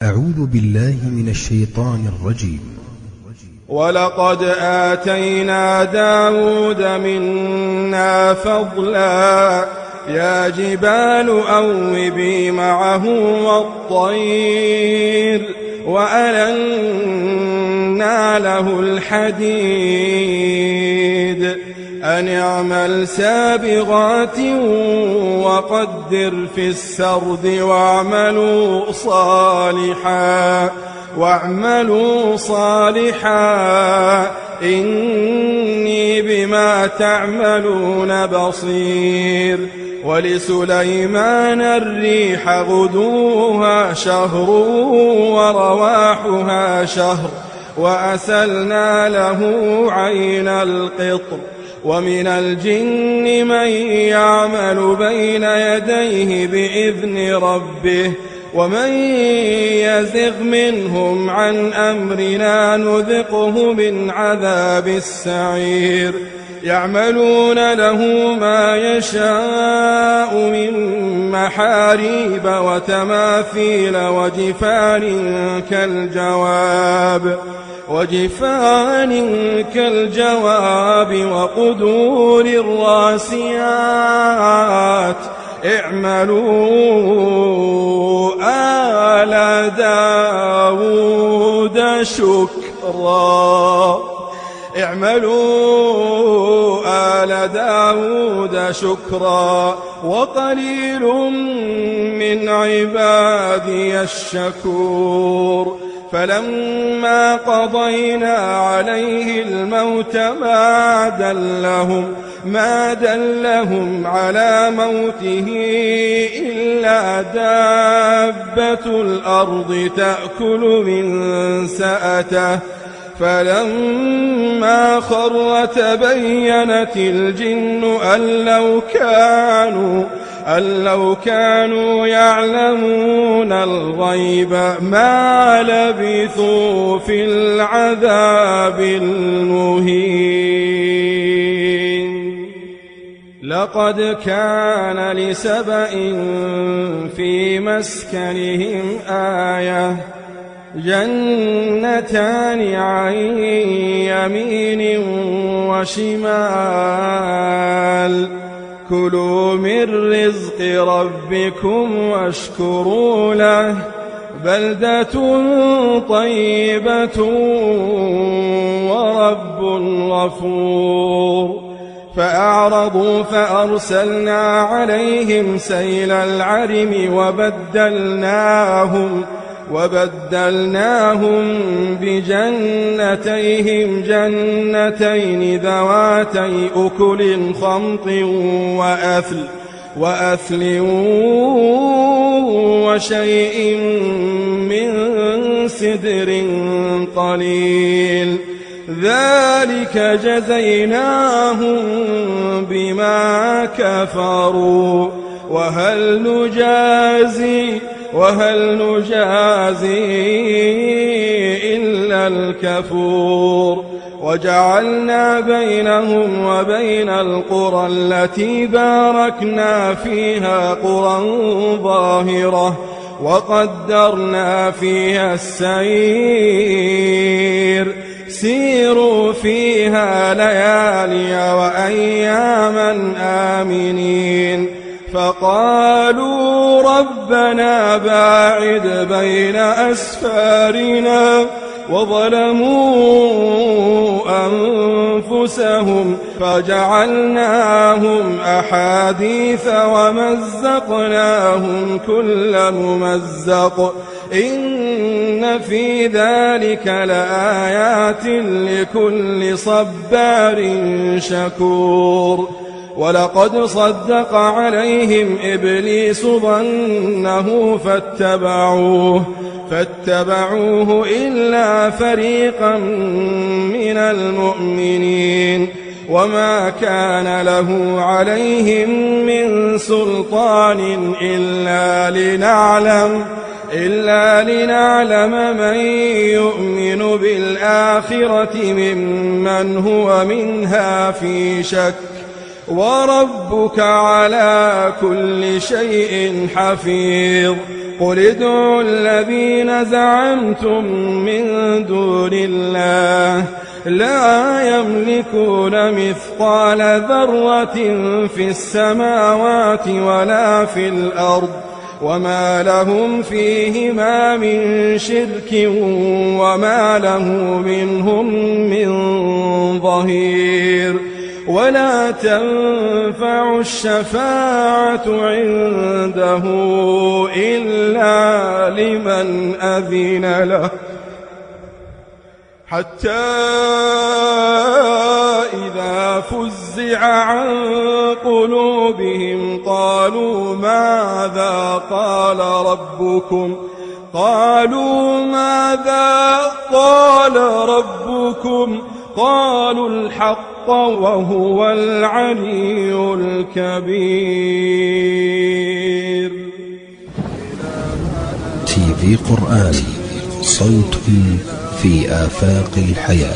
أعوذ بالله من الشيطان الرجيم. ولقد آتينا داود منا فضلا يا جبال أوبي معه والطير وألنا له الحديد أن اعمل سابغات وقدر في السرد واعملوا صالحا إني بما تعملون بصير. ولسليمان الريح غدوها شهر ورواحها شهر وأسلنا له عين القطر. ومن الجن من يعمل بين يديه بإذن ربه ومن يزغ منهم عن أمرنا نذقه من عذاب السعير. يعملون له ما يشاء من محاريب وتماثيل وجفان كالجواب وقدور الراسيات. اعملوا آل داود شكرا وقليل من عبادي الشكور. فلما قضينا عليه الموت ما دلهم على موته إلا دابة الأرض تأكل من سأته. فلما خر تبينت الجن أن لو كانوا يعلمون الغيب ما لبثوا في العذاب المهين. لقد كان لسبإ في مسكنهم آية جنتان عن يمين وشمال كلوا من رزق ربكم واشكروا له بلدة طيبة ورب غفور. فأعرضوا فأرسلنا عليهم سيل العرم وبدلناهم بجنتيهم جنتين ذواتي أكل خمط وأثل وشيء من سدر قليل. ذلك جزيناهم بما كفروا وهل نجازي إلا الكفور. وجعلنا بينهم وبين القرى التي باركنا فيها قرى ظاهرة وقدرنا فيها السير. سيروا فيها ليالي وأياما آمنين. فقالوا ربنا باعد بين أسفارنا وظلموا أنفسهم فجعلناهم أحاديث ومزقناهم كل ممزق. إن في ذلك لآيات لكل صبار شكور. ولقد صدق عليهم إبليس ظنه فاتبعوه إلا فريقا من المؤمنين. وما كان له عليهم من سلطان إلا لنعلم من يؤمن بالآخرة ممن هو منها في شك. وربك على كل شيء حفيظ. قل ادعوا الذين زعمتم من دون الله لا يملكون مثقال ذرة في السماوات ولا في الأرض وما لهم فيهما من شرك وما له منهم من ظهير ولا تنفع الشفاعة عنده إلا لمن أذن له حتى إذا فزع عن قلوبهم قالوا ماذا قال ربكم قالوا الحق وهو العلي الكبير. تي في قرآن، صوت في آفاق الحياة.